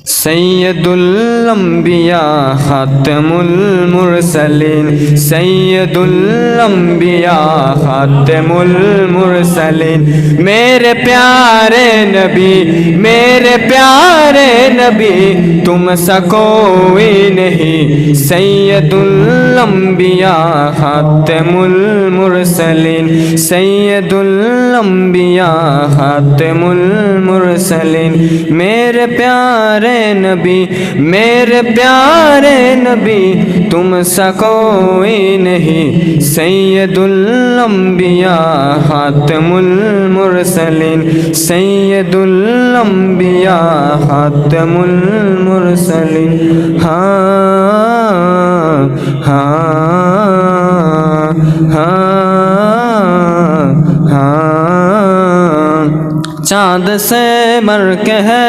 सैयदुल अंबिया खातमुल मुरसलीन, सैयदुल अंबिया खातमुल मुरसलीन। मेरे प्यारे नबी, मेरे प्यारे नबी, तुम सा कोई नहीं। सैयदुल अंबिया खातमुल मुरसलीन, सैयदुल अंबिया खातमुल मुरसलीन। मेरे प्यारे नबी, मेरे प्यारे नबी, तुम सा कोई नहीं। सैयदुल अंबिया खातमुल मुरसलीन, सैयदुल अंबिया खातमुल मुरसलीन। हाँ हाँ हाँ हाँ, चाँद से मर के है